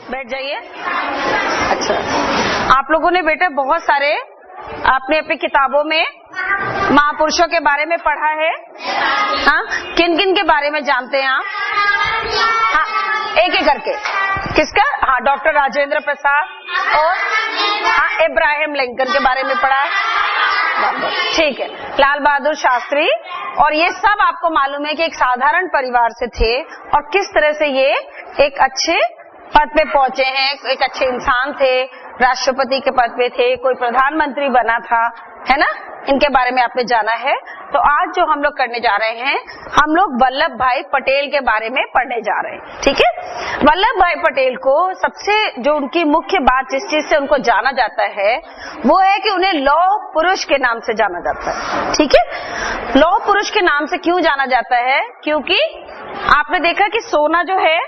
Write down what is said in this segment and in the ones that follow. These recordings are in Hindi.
बैठ जाइए। अच्छा, आप लोगों ने बेटा बहुत सारे आपने अपनी किताबों में महापुरुषों के बारे में पढ़ा है। हाँ, किन किन के बारे में जानते हैं आप? हाँ, एक एक करके। किसका? हाँ, डॉक्टर राजेंद्र प्रसाद और हाँ, इब्राहिम लिंकन के बारे में पढ़ा है। ठीक है, लाल बहादुर शास्त्री। और ये सब आपको मालूम है कि एक साधारण परिवार से थे और किस तरह से ये एक अच्छे पद पे पहुंचे हैं, एक अच्छे इंसान थे, राष्ट्रपति के पद पे थे, कोई प्रधानमंत्री बना था, है ना। इनके बारे में आपने जाना है। तो आज जो हम लोग करने जा रहे हैं, हम लोग वल्लभ भाई पटेल के बारे में पढ़ने जा रहे हैं। ठीक है, वल्लभ भाई पटेल को सबसे जो उनकी मुख्य बात जिस चीज से उनको जाना जाता है वो है कि उन्हें लौह पुरुष के नाम से जाना जाता है। ठीक है, लौह पुरुष के नाम से क्यों जाना जाता है? क्योंकि आपने देखा कि सोना जो है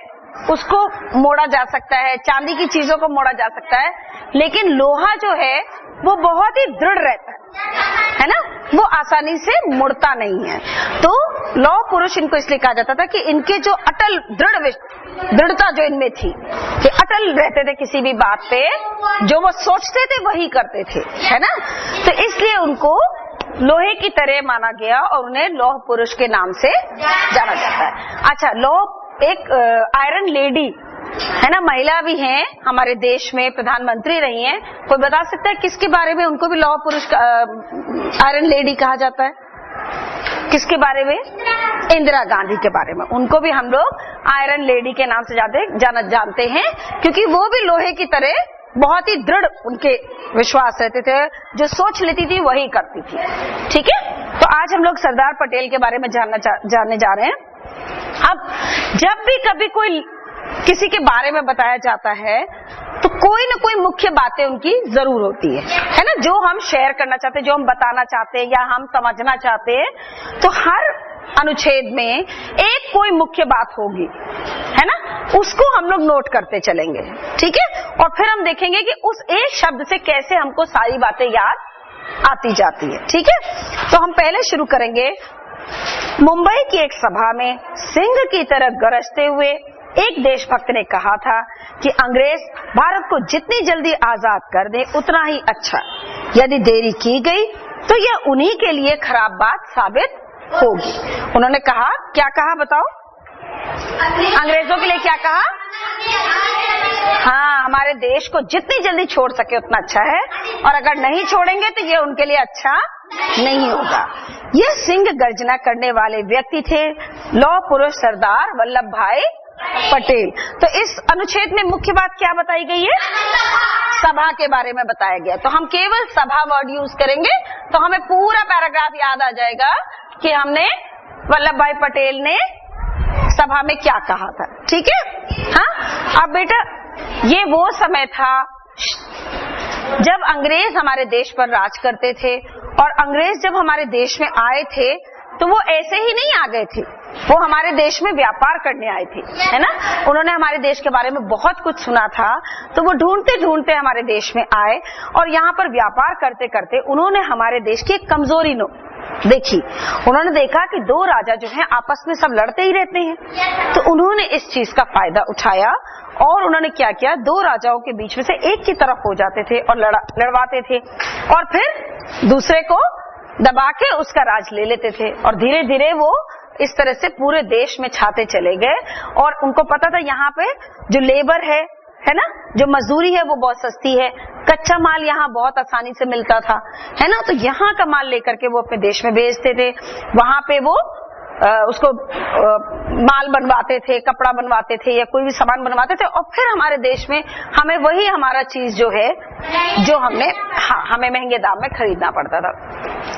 उसको मोड़ा जा सकता है, चांदी की चीजों को मोड़ा जा सकता है, लेकिन लोहा जो है वो बहुत ही दृढ़ रहता है ना, वो आसानी से मुड़ता नहीं है। तो लौह पुरुष इनको इसलिए कहा जाता था कि इनके जो अटल दृढ़ता जो इनमें थी, कि अटल रहते थे किसी भी बात पे, जो वो सोचते थे वही करते थे, है ना। तो इसलिए उनको लोहे की तरह माना गया और उन्हें लौह पुरुष के नाम से जाना जाता है। अच्छा, लौह एक आयरन लेडी है ना, महिला भी हैं हमारे देश में, प्रधानमंत्री रही हैं। कोई बता सकता है किसके बारे में उनको भी लौह पुरुष आयरन लेडी कहा जाता है? किसके बारे में? इंदिरा गांधी के बारे में। उनको भी हम लोग आयरन लेडी के नाम से जानते हैं, क्योंकि वो भी लोहे की तरह बहुत ही दृढ़ उनके विश्वास रहते थे, जो सोच लेती थी वही करती थी। ठीक है, तो आज हम लोग सरदार पटेल के बारे में जानने जा रहे हैं। अब जब भी कभी कोई किसी के बारे में बताया जाता है तो कोई ना कोई मुख्य बातें उनकी जरूर होती है ना, जो हम शेयर करना चाहते हैं, जो हम बताना चाहते हैं या हम समझना चाहते हैं। तो हर अनुच्छेद में एक कोई मुख्य बात होगी, है ना, उसको हम लोग नोट करते चलेंगे। ठीक है, और फिर हम देखेंगे कि उस एक शब्द से कैसे हमको सारी बातें याद आती जाती है। ठीक है, तो हम पहले शुरू करेंगे। मुंबई की एक सभा में सिंह की तरह गरजते हुए एक देशभक्त ने कहा था कि अंग्रेज भारत को जितनी जल्दी आजाद कर दे उतना ही अच्छा। यदि देरी की गई तो यह उन्हीं के लिए खराब बात साबित होगी। उन्होंने कहा, क्या कहा बताओ? अंग्रेजों के लिए क्या कहा? हाँ, हमारे देश को जितनी जल्दी छोड़ सके उतना अच्छा है, और अगर नहीं छोड़ेंगे तो ये उनके लिए अच्छा नहीं होगा। यह सिंह गर्जना करने वाले व्यक्ति थे लौह पुरुष सरदार वल्लभ भाई पटेल। तो इस अनुच्छेद में मुख्य बात क्या बताई गई है? सभा के बारे में बताया गया। तो हम केवल सभा वर्ड यूज करेंगे तो हमें पूरा पैराग्राफ याद आ जाएगा कि हमने वल्लभ भाई पटेल ने सभा में क्या कहा था। ठीक है, हाँ। अब बेटा, ये वो समय था जब अंग्रेज हमारे देश पर राज करते थे, और अंग्रेज जब हमारे देश में आए थे तो वो ऐसे ही नहीं आ गए थे, वो हमारे देश में व्यापार करने आए थे, है ना। उन्होंने हमारे देश के बारे में बहुत कुछ सुना था, तो वो ढूंढते ढूंढते हमारे देश में आए और यहाँ पर व्यापार करते करते उन्होंने हमारे देश की एक कमजोरी देखी। उन्होंने देखा कि दो राजा जो हैं आपस में सब लड़ते ही रहते हैं, तो उन्होंने इस चीज का फायदा उठाया और उन्होंने क्या किया, दो राजाओं के बीच में से एक की तरफ हो जाते थे और लड़वाते थे, और फिर दूसरे को दबा के उसका राज ले लेते थे। और धीरे धीरे वो इस तरह से पूरे देश में छाते चले गए, और उनको पता था यहाँ पे जो लेबर है ना, जो मजदूरी है वो बहुत सस्ती है, कच्चा माल यहाँ बहुत आसानी से मिलता था, है ना। तो यहाँ का माल लेकर के वो अपने देश में भेजते थे, वहां पे वो उसको माल बनवाते थे, कपड़ा बनवाते थे या कोई भी सामान बनवाते थे, और फिर हमारे देश में हमें वही हमारा चीज जो है जो हमें महंगे दाम में खरीदना पड़ता था।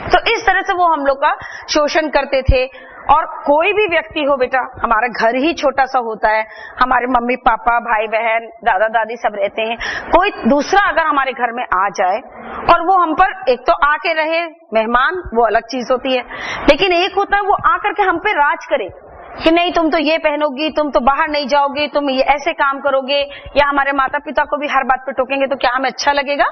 तो इस तरह से वो हम लोग का शोषण करते थे। और कोई भी व्यक्ति हो बेटा, हमारा घर ही छोटा सा होता है, हमारे मम्मी पापा भाई बहन दादा दादी सब रहते हैं, कोई दूसरा अगर हमारे घर में आ जाए और वो हम पर एक तो आके रहे मेहमान, वो अलग चीज होती है, लेकिन एक होता है वो आकर के हम पे राज करे, कि नहीं तुम तो ये पहनोगी, तुम तो बाहर नहीं जाओगे, तुम ये ऐसे काम करोगे, या हमारे माता पिता को भी हर बात पे टोकेंगे, तो क्या हमें अच्छा लगेगा?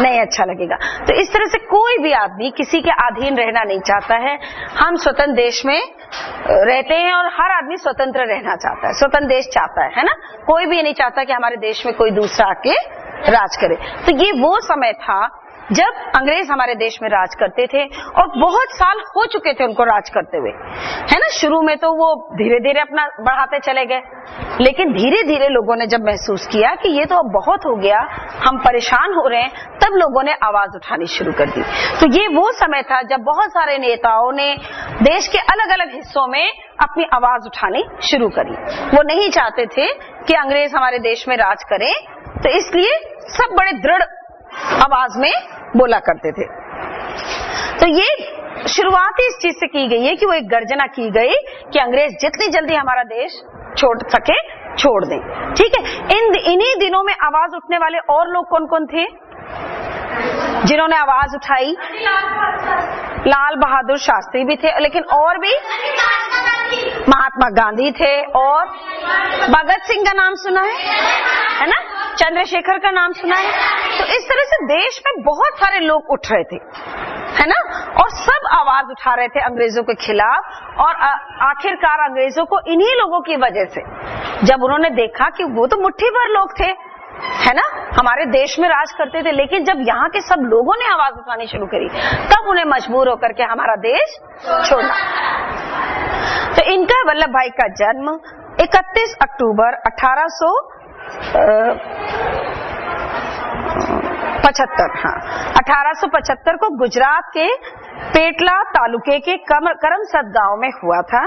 नहीं अच्छा लगेगा। तो इस तरह से कोई भी आदमी किसी के अधीन रहना नहीं चाहता है। हम स्वतंत्र देश में रहते हैं और हर आदमी स्वतंत्र रहना चाहता है, स्वतंत्र देश चाहता है ना। कोई भी नहीं चाहता कि हमारे देश में कोई दूसरा आके राज करे। तो ये वो समय था जब अंग्रेज हमारे देश में राज करते थे, और बहुत साल हो चुके थे उनको राज करते हुए, है ना। शुरू में तो वो धीरे धीरे अपना बढ़ाते चले गए, लेकिन धीरे धीरे लोगों ने जब महसूस किया कि ये तो अब बहुत हो गया, हम परेशान हो रहे हैं, तब लोगों ने आवाज उठानी शुरू कर दी। तो ये वो समय था जब बहुत सारे नेताओं ने देश के अलग अलग हिस्सों में अपनी आवाज उठानी शुरू करी। वो नहीं चाहते थे कि अंग्रेज हमारे देश में राज करें, तो इसलिए सब बड़े दृढ़ आवाज में बोला करते थे। तो ये शुरुआत ही इस चीज से की गई है कि वो एक गर्जना की गई कि अंग्रेज जितनी जल्दी हमारा देश छोड़ सके छोड़ दें। ठीक है, इन्हीं दिनों में आवाज उठने वाले और लोग कौन कौन थे जिन्होंने आवाज उठाई? लाल बहादुर शास्त्री भी थे, लेकिन और भी महात्मा गांधी थे, और भगत सिंह का नाम सुना है ना, चंद्रशेखर का नाम सुना है। तो इस तरह से देश में बहुत सारे लोग उठ रहे थे, है ना, और सब आवाज उठा रहे थे अंग्रेजों के खिलाफ। और आखिरकार अंग्रेजों को इन्हीं लोगों की वजह से, जब उन्होंने देखा कि वो तो मुट्ठी भर लोग थे, है ना, हमारे देश में राज करते थे, लेकिन जब यहाँ के सब लोगों ने आवाज उठानी शुरू करी, तब उन्हें मजबूर होकर के हमारा देश छोड़ना। तो इनका वल्लभ भाई का जन्म 31 अक्टूबर 1875 को गुजरात के पेटला तालुके के करमसद गांव में हुआ था।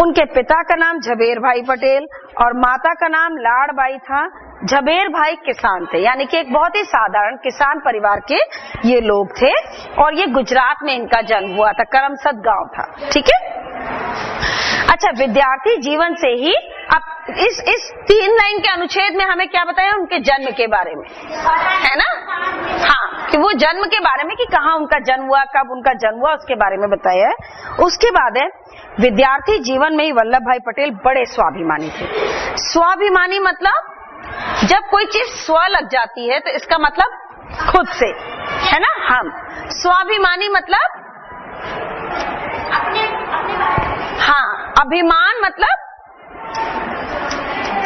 उनके पिता का नाम झबेर भाई पटेल और माता का नाम लाड़बाई था। झबेर भाई किसान थे, यानी कि एक बहुत ही साधारण किसान परिवार के ये लोग थे, और ये गुजरात में इनका जन्म हुआ था, करमसद गांव था। ठीक है, अच्छा, विद्यार्थी जीवन से ही अब इस 3 लाइन के अनुच्छेद में हमें क्या बताया? उनके जन्म के बारे में, है ना। हाँ, कि वो जन्म के बारे में, कि कहाँ उनका जन्म हुआ, कब उनका जन्म हुआ, उसके बारे में बताया है। उसके बाद है विद्यार्थी जीवन में ही वल्लभ भाई पटेल बड़े स्वाभिमानी थे। स्वाभिमानी मतलब जब कोई चीज स्व लग जाती है तो इसका मतलब खुद से, है ना। हम स्वाभिमानी मतलब हाँ, अभिमान मतलब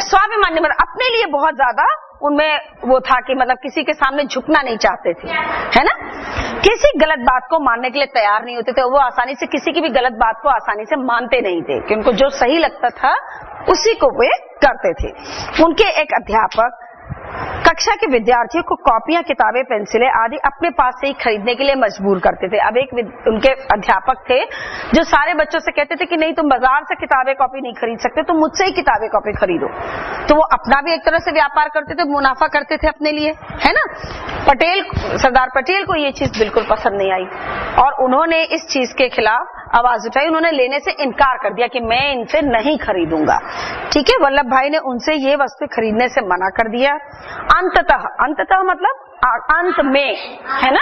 स्वाभिमानी मतलब अपने लिए बहुत ज्यादा उनमें वो था कि मतलब किसी के सामने झुकना नहीं चाहते थे, है ना। किसी गलत बात को मानने के लिए तैयार नहीं होते थे। वो आसानी से किसी की भी गलत बात को आसानी से मानते नहीं थे, कि उनको जो सही लगता था उसी को वे करते थे। उनके एक अध्यापक कक्षा के विद्यार्थियों को कॉपियां, किताबें, पेंसिलें आदि अपने पास से ही खरीदने के लिए मजबूर करते थे। अब एक उनके अध्यापक थे जो सारे बच्चों से कहते थे कि नहीं, तुम बाजार से किताबें कॉपी नहीं खरीद सकते, तुम मुझसे ही किताबें कॉपी खरीदो। तो वो अपना भी एक तरह से व्यापार करते थे, मुनाफा करते थे अपने लिए, है ना। सरदार पटेल को ये चीज बिल्कुल पसंद नहीं आई, और उन्होंने इस चीज के खिलाफ आवाज उठाई। उन्होंने लेने से इनकार कर दिया कि मैं इनसे नहीं खरीदूंगा। ठीक है, वल्लभ भाई ने उनसे ये वस्तु खरीदने से मना कर दिया। अंततः मतलब अंत में, है ना।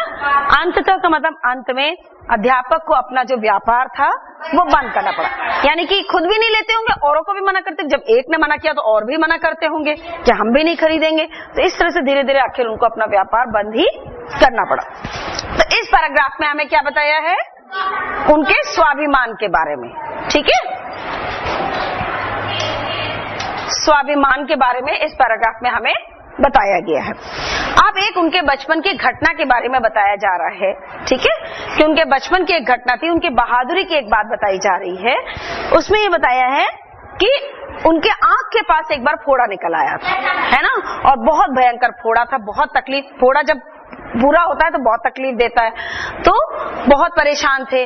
अंततः का मतलब अंत में अध्यापक को अपना जो व्यापार था वो बंद करना पड़ा। यानी कि खुद भी नहीं लेते होंगे, औरों को भी मना करते। जब एक ने मना किया तो और भी मना करते होंगे कि हम भी नहीं खरीदेंगे। तो इस तरह से धीरे धीरे आखिर उनको अपना व्यापार बंद ही करना पड़ा। तो इस पैराग्राफ में हमें क्या बताया है? उनके स्वाभिमान के बारे में। ठीक है, स्वाभिमान के बारे में इस पैराग्राफ में हमें बताया गया है। अब एक उनके बचपन की घटना के बारे में बताया जा रहा है। ठीक है, कि उनके बचपन की एक घटना थी, उनके बहादुरी की एक बात बताई जा रही है। उसमें ये बताया है कि उनके आंख के पास एक बार फोड़ा निकल आया था, है ना, और बहुत भयंकर फोड़ा था, बहुत तकलीफ। फोड़ा जब बुरा होता है तो बहुत तकलीफ देता है, तो बहुत परेशान थे।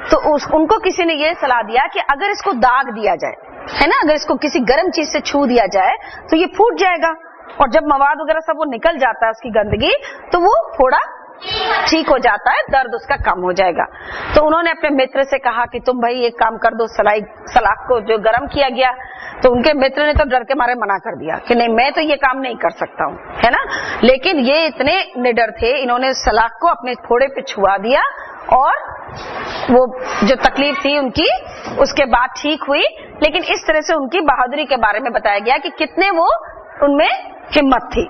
तो उनको किसी ने ये सलाह दिया कि अगर इसको दाग दिया जाए, है ना, अगर इसको किसी गर्म चीज से छू दिया जाए तो ये फूट जाएगा, और जब मवाद वगैरह सब वो निकल जाता है, उसकी गंदगी, तो वो फोड़ा ठीक हो जाता है, दर्द उसका कम हो जाएगा। तो उन्होंने अपने मित्र से कहा कि तुम भाई एक काम कर दो, सलाख को जो गर्म किया गया। तो उनके मित्र ने तो डर के मारे मना कर दिया कि नहीं, मैं तो ये काम नहीं कर सकता हूँ, है ना। लेकिन ये इतने निडर थे, इन्होंने सलाख को अपने फोड़े पे छुआ दिया, और वो जो तकलीफ थी उनकी उसके बाद ठीक हुई। लेकिन इस तरह से उनकी बहादुरी के बारे में बताया गया कि कितने वो उनमें हिम्मत थी।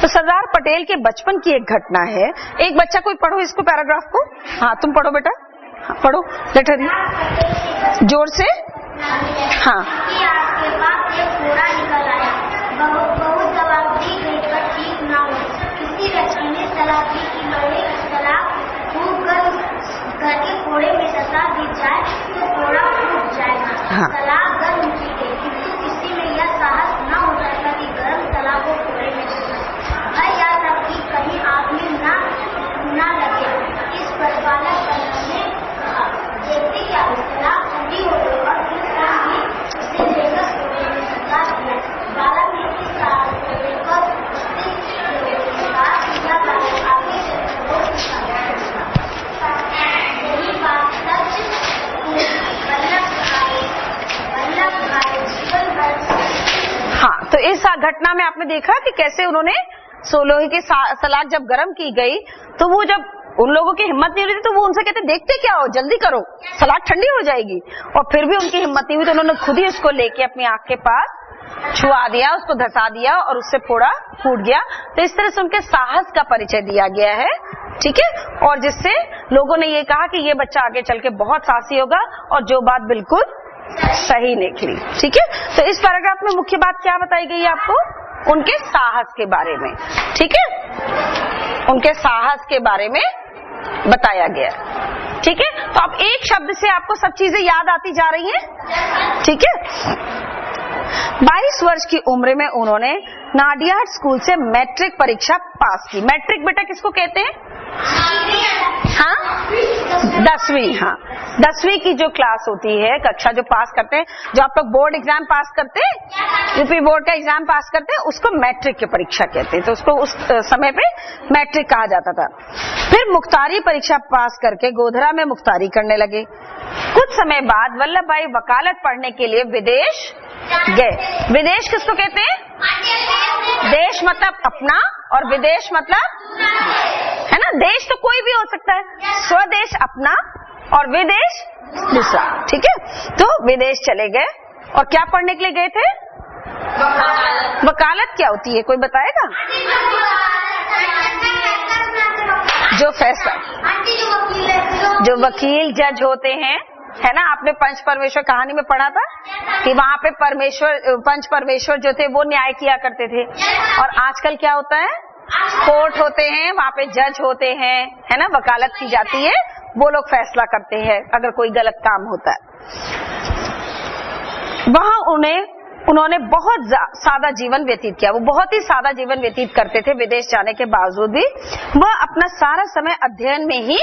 तो सरदार पटेल के बचपन की एक घटना है। एक बच्चा कोई पढ़ो इसको, पैराग्राफ को। हाँ तुम पढ़ो बेटा, हाँ, पढ़ो लेटर जोर से। हाँ बहुत दवा दी गई पर ठीक ना हो। किसी व्यक्ति ने सलाह दी कि लोहे की सलाह खूब गर्म करके फोड़े में ससा दी जाए तो फोड़ा फूट जाएगा। हाँ। सलाह गर्म की गई किंतु किसी में यह साहस न हो जाता कि गर्म सलाह को फोड़े में ससा। भय या था कि कहीं आग में न लगे। इस पर बालक ने कहा, देखते क्या हो, सलाह ठंडी हो गई और फिर भी उसे लेकर फोड़े में ससा दिया। बालक ने इस साल को लेकर यही बात सच जीवन भर। हाँ, तो इस घटना में आपने देखा कि कैसे उन्होंने लोहे की सलाख जब गर्म की गई तो वो जब उन लोगों की हिम्मत नहीं हो रही थी तो वो उनसे कहते देखते क्या हो, जल्दी करो, सलाख ठंडी हो जाएगी। और फिर भी उनकी हिम्मत नहीं हुई तो उन्होंने खुद ही उसको लेके अपनी आंख के पास छुआ दिया, उसको धसा दिया और उससे फोड़ा फूट गया। तो इस तरह से उनके साहस का परिचय दिया गया है, ठीक है। और जिससे लोगों ने ये कहा कि ये बच्चा आगे चल के बहुत साहसी होगा, और जो बात बिल्कुल सही निकली, ठीक है। तो इस पैराग्राफ में मुख्य बात क्या बताई गई है आपको? उनके साहस के बारे में, ठीक है, उनके साहस के बारे में बताया गया, ठीक है। तो अब एक शब्द से आपको सब चीजें याद आती जा रही हैं, ठीक है। 22 वर्ष की उम्र में उन्होंने नाडियाड स्कूल से मैट्रिक परीक्षा पास की। मैट्रिक बेटा किसको कहते हैं? हाँ 10वीं। हाँ 10वीं की जो क्लास होती है, कक्षा जो पास करते हैं, जो आप लोग बोर्ड एग्जाम पास करते हैं, यूपी बोर्ड का एग्जाम पास करते हैं, उसको मैट्रिक की परीक्षा कहते हैं। तो उसको उस समय पे मैट्रिक कहा जाता था। फिर मुख्तारी परीक्षा पास करके गोधरा में मुख्तारी करने लगे। कुछ समय बाद वल्लभ भाई वकालत पढ़ने के लिए विदेश गए। विदेश किसको कहते हैं? देश मतलब अपना और विदेश मतलब, है ना, देश तो कोई भी हो सकता है, स्वदेश अपना और विदेश दूसरा, ठीक है। तो विदेश चले गए और क्या पढ़ने के लिए गए थे? वकालत क्या होती है, कोई बताएगा? जो फैसला, जो वकील जज होते हैं, है ना। आपने पंच परमेश्वर कहानी में पढ़ा था कि वहां पे पंच परमेश्वर जो थे वो न्याय किया करते थे। और आजकल क्या होता है, कोर्ट होते हैं, वहां पे जज होते हैं, है ना, वकालत की जाती है, वो लोग फैसला करते हैं अगर कोई गलत काम होता है। वहां उन्होंने बहुत सादा जीवन व्यतीत किया। वो बहुत ही सादा जीवन व्यतीत करते थे। विदेश जाने के बावजूद भी वह अपना सारा समय अध्ययन में ही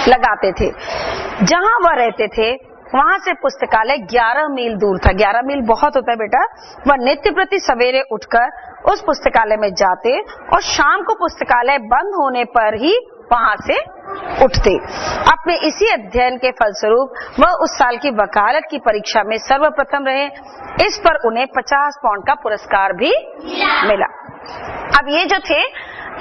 लगाते थे। जहां वह रहते थे वहां से पुस्तकालय 11 मील दूर था। 11 मील बहुत होता है बेटा। वह नित्य प्रति सवेरे उठकर उस पुस्तकालय में जाते और शाम को पुस्तकालय बंद होने पर ही वहां से उठते। अपने इसी अध्ययन के फलस्वरूप वह उस साल की वकालत की परीक्षा में सर्वप्रथम रहे। इस पर उन्हें 50 पाउंड का पुरस्कार भी मिला। अब ये जो थे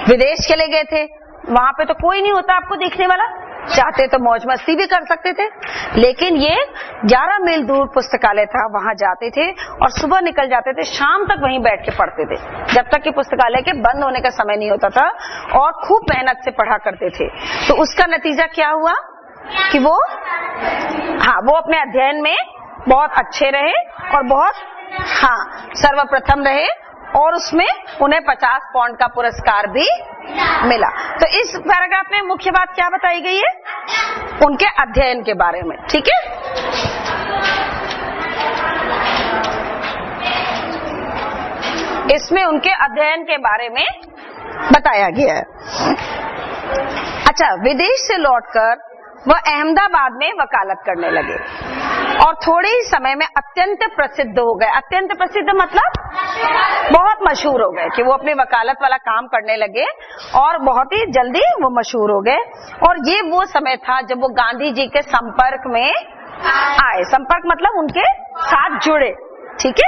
विदेश चले गए थे, वहां पे तो कोई नहीं होता आपको देखने वाला, चाहते तो मौज मस्ती भी कर सकते थे, लेकिन ये 11 मील दूर पुस्तकालय था, वहां जाते थे और सुबह निकल जाते थे, शाम तक वहीं बैठ के पढ़ते थे, जब तक कि पुस्तकालय के बंद होने का समय नहीं होता था, और खूब मेहनत से पढ़ा करते थे। तो उसका नतीजा क्या हुआ कि वो अपने अध्ययन में बहुत अच्छे रहे और बहुत सर्वप्रथम रहे, और उसमें उन्हें 50 पाउंड का पुरस्कार भी मिला। तो इस पैराग्राफ में मुख्य बात क्या बताई गई है? उनके अध्ययन के बारे में, ठीक है। इसमें उनके अध्ययन के बारे में बताया गया है। अच्छा, विदेश से लौटकर वह अहमदाबाद में वकालत करने लगे और थोड़े ही समय में अत्यंत प्रसिद्ध हो गए। अत्यंत प्रसिद्ध मतलब बहुत मशहूर हो गए कि वो अपने वकालत वाला काम करने लगे और बहुत ही जल्दी वो मशहूर हो गए। और ये वो समय था जब वो गांधी जी के संपर्क में आए। संपर्क मतलब उनके साथ जुड़े, ठीक है।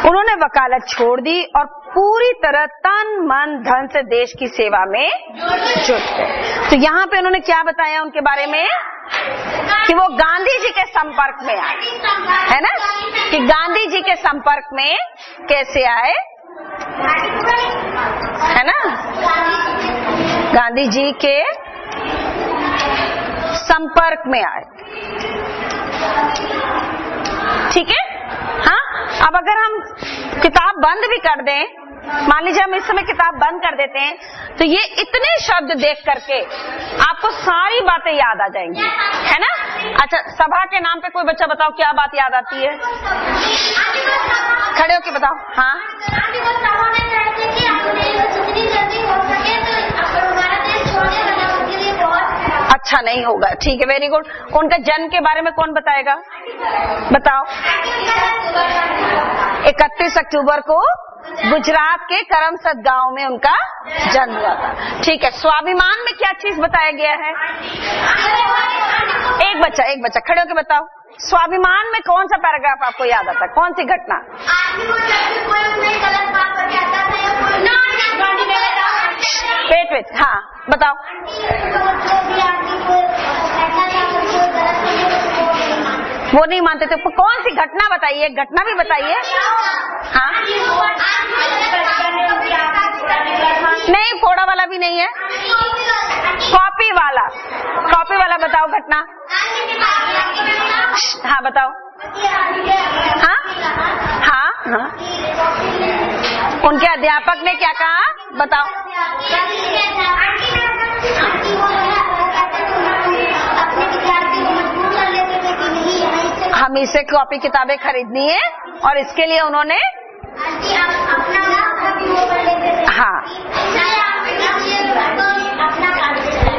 उन्होंने वकालत छोड़ दी और पूरी तरह तन मन धन से देश की सेवा में जुट गए। तो यहाँ पे उन्होंने क्या बताया उनके बारे में? कि वो गांधी जी के संपर्क में आए, है ना, कि गांधी जी के संपर्क में कैसे आए, है ना, गांधी जी के संपर्क में आए। ठीक है। हाँ, अब अगर हम किताब बंद भी कर दें, मान लीजिए हम इस समय किताब बंद कर देते हैं, तो ये इतने शब्द देख करके आपको सारी बातें याद आ जाएंगी, है ना। अच्छा, सभा के नाम पे कोई बच्चा बताओ क्या बात याद आती है, खड़े होके बताओ। हाँ, अच्छा नहीं होगा, ठीक है, वेरी गुड। उनका जन्म के बारे में कौन बताएगा, बताओ। 31 अक्टूबर को गुजरात के करमसद गांव में उनका जन्म हुआ था। ठीक है। स्वाभिमान में क्या चीज बताया गया है, एक बच्चा खड़े होकर बताओ। स्वाभिमान में कौन सा पैराग्राफ आपको याद आता है, कौन सी घटना? वेट, हाँ बताओ। वो नहीं मानते थे, कौन सी घटना बताइए, एक घटना भी बताइए। हाँ, नहीं, फोड़ा वाला भी नहीं है, कॉपी वाला बताओ घटना। हाँ बताओ। हाँ हाँ हाँ, उनके अध्यापक ने क्या कहा, बताओ। हम इसे कॉपी किताबें खरीदनी है और इसके लिए उन्होंने हाँ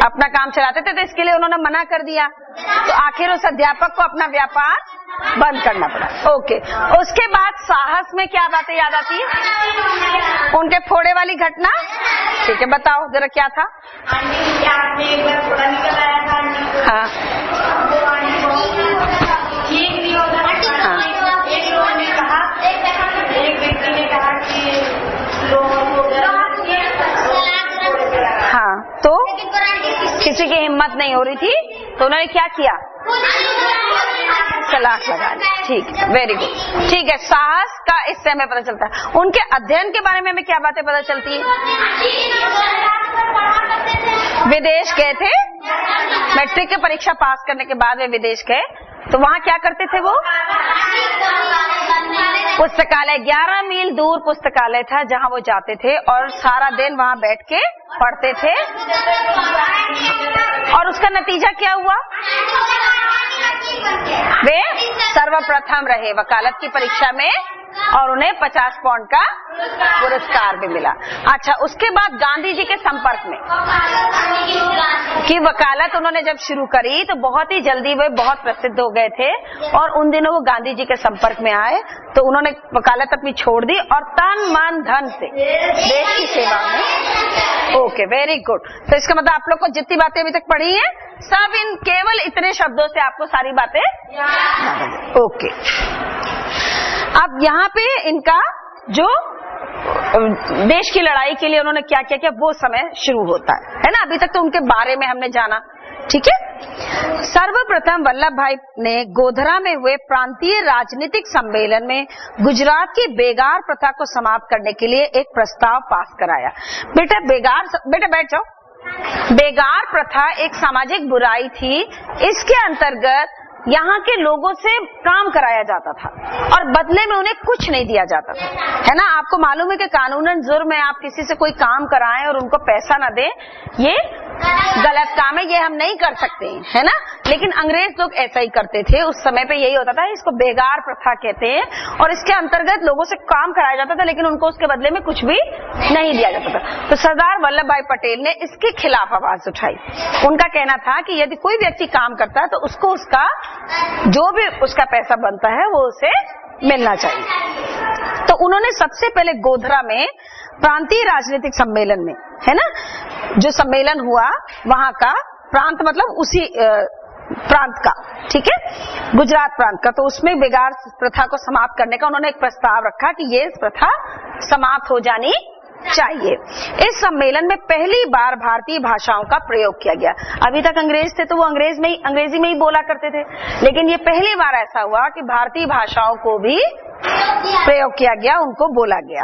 अपना काम चलाते थे, तो इसके लिए उन्होंने मना कर दिया, तो आखिर उस अध्यापक को अपना व्यापार बंद करना पड़ा। ओके। उसके बाद साहस में क्या बातें याद आती है, उनके फोड़े वाली घटना। ठीक है, बताओ जरा क्या था। हाँ हाँ, तो किसी की हिम्मत नहीं हो रही थी, तो उन्होंने क्या किया, सलाख लगा ली। ठीक है, वेरी गुड। ठीक है, साहस का इससे हमें पता चलता है। उनके अध्ययन के बारे में हमें क्या बातें पता चलती है, विदेश गए थे, मैट्रिक की परीक्षा पास करने के बाद वे विदेश गए, तो वहाँ क्या करते थे वो, पुस्तकालय, 11 मील दूर पुस्तकालय था जहाँ वो जाते थे और सारा दिन वहाँ बैठ के पढ़ते थे, और उसका नतीजा क्या हुआ, वे सर्वप्रथम रहे वकालत की परीक्षा में और उन्हें 50 पाउंड का पुरस्कार भी मिला। अच्छा, उसके बाद गांधी जी के संपर्क में की वकालत उन्होंने जब शुरू करी तो बहुत ही जल्दी वे बहुत प्रसिद्ध हो गए थे, और उन दिनों वो गांधी जी के संपर्क में आए तो उन्होंने वकालत अपनी छोड़ दी और तन मन धन से देश की सेवा में। Okay, very good. तो इसका मतलब आप लोग को जितनी बातें अभी तक पढ़ी हैं सब इन केवल इतने शब्दों से आपको सारी बातें ओके। अब यहाँ पे इनका जो देश की लड़ाई के लिए उन्होंने क्या क्या किया वो समय शुरू होता है ना। अभी तक तो उनके बारे में हमने जाना, ठीक है। सर्वप्रथम वल्लभ भाई ने गोधरा में हुए प्रांतीय राजनीतिक सम्मेलन में गुजरात की बेगार प्रथा को समाप्त करने के लिए एक प्रस्ताव पास कराया। बेटा बैठ जाओ। बेगार प्रथा एक सामाजिक बुराई थी, इसके अंतर्गत यहाँ के लोगों से काम कराया जाता था और बदले में उन्हें कुछ नहीं दिया जाता था, है ना। आपको मालूम है कि कानूनन जुर्म है, आप किसी से कोई काम कराएं और उनको पैसा न दें, ये गलत काम है, ये हम नहीं कर सकते हैं, है ना। लेकिन अंग्रेज लोग ऐसा ही करते थे, उस समय पे यही होता था, इसको बेगार प्रथा कहते हैं, और इसके अंतर्गत लोगों से काम कराया जाता था लेकिन उनको उसके बदले में कुछ भी नहीं दिया जाता था। तो सरदार वल्लभ भाई पटेल ने इसके खिलाफ आवाज उठाई। उनका कहना था कि यदि कोई व्यक्ति काम करता है तो उसको उसका जो भी उसका पैसा बनता है वो उसे मिलना चाहिए। तो उन्होंने सबसे पहले गोधरा में प्रांतीय राजनीतिक सम्मेलन में, है ना, जो सम्मेलन हुआ वहां का, प्रांत मतलब उसी प्रांत का, ठीक है, गुजरात प्रांत का, तो उसमें बेगार प्रथा को समाप्त करने का उन्होंने एक प्रस्ताव रखा कि ये प्रथा समाप्त हो जानी चाहिए। इस सम्मेलन में पहली बार भारतीय भाषाओं का प्रयोग किया गया। अभी तक अंग्रेज थे तो वो अंग्रेजी में ही बोला करते थे, लेकिन ये पहली बार ऐसा हुआ कि भारतीय भाषाओं को भी प्रयोग किया गया, उनको बोला गया।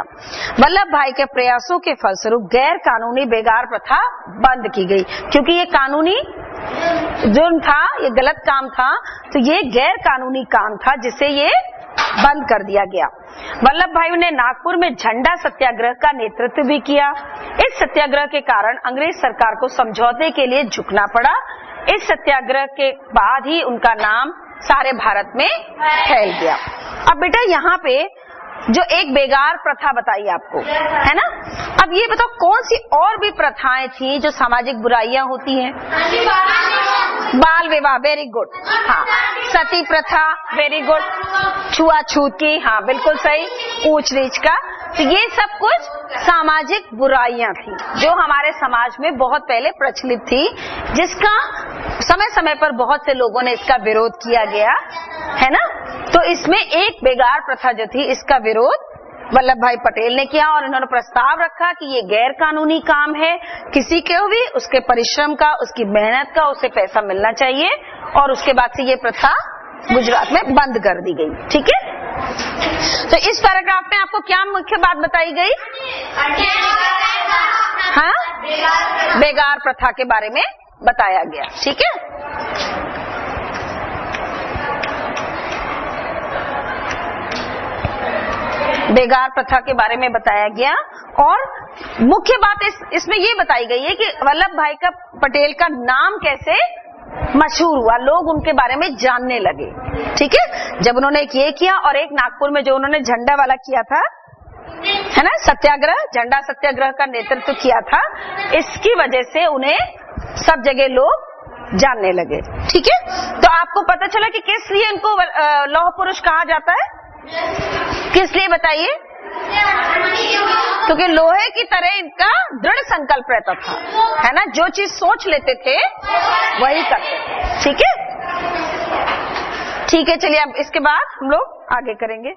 वल्लभ भाई के प्रयासों के फलस्वरूप गैर कानूनी बेगार प्रथा बंद की गई, क्योंकि ये कानूनी जुर्म था, ये गलत काम था, तो ये गैर कानूनी काम था जिसे ये बंद कर दिया गया। वल्लभ भाई ने नागपुर में झंडा सत्याग्रह का नेतृत्व भी किया। इस सत्याग्रह के कारण अंग्रेज सरकार को समझौते के लिए झुकना पड़ा। इस सत्याग्रह के बाद ही उनका नाम सारे भारत में फैल गया। अब बेटा यहाँ पे जो एक बेगार प्रथा बताई आपको, है ना, अब ये बताओ कौन सी और भी प्रथाएं थी जो सामाजिक बुराइयां होती हैं? बाल विवाह, वेरी गुड, हाँ। सती प्रथा, वेरी गुड। छुआछूत की, हाँ बिल्कुल सही। ऊंच नीच का, तो ये सब कुछ सामाजिक बुराइयां थी जो हमारे समाज में बहुत पहले प्रचलित थी, जिसका समय समय पर बहुत से लोगों ने इसका विरोध किया गया, है ना। तो इसमें एक बेगार प्रथा जो थी, इसका विरोध वल्लभ भाई पटेल ने किया और इन्होंने प्रस्ताव रखा कि ये गैर कानूनी काम है, किसी को भी उसके परिश्रम का, उसकी मेहनत का, उसे पैसा मिलना चाहिए, और उसके बाद से ये प्रथा गुजरात में बंद कर दी गई। ठीक है, तो इस पैराग्राफ में आपको क्या मुख्य बात बताई गई? हाँ, बेगार प्रथा के बारे में बताया गया। ठीक है, बेगार प्रथा के बारे में बताया गया, और मुख्य बात इसमें ये बताई गई है कि वल्लभ भाई का पटेल का नाम कैसे मशहूर हुआ, लोग उनके बारे में जानने लगे। ठीक है, जब उन्होंने एक ये किया और एक नागपुर में जो उन्होंने झंडा वाला किया था, है ना, सत्याग्रह, झंडा सत्याग्रह का नेतृत्व किया था, इसकी वजह से उन्हें सब जगह लोग जानने लगे। ठीक है, तो आपको पता चला कि किस लिए इनको लौह पुरुष कहा जाता है? किस लिए बताइए? क्योंकि लोहे की तरह इनका दृढ़ संकल्प रहता था, है ना, जो चीज सोच लेते थे वही करते थे। ठीक है, ठीक है, चलिए अब इसके बाद हम लोग आगे करेंगे।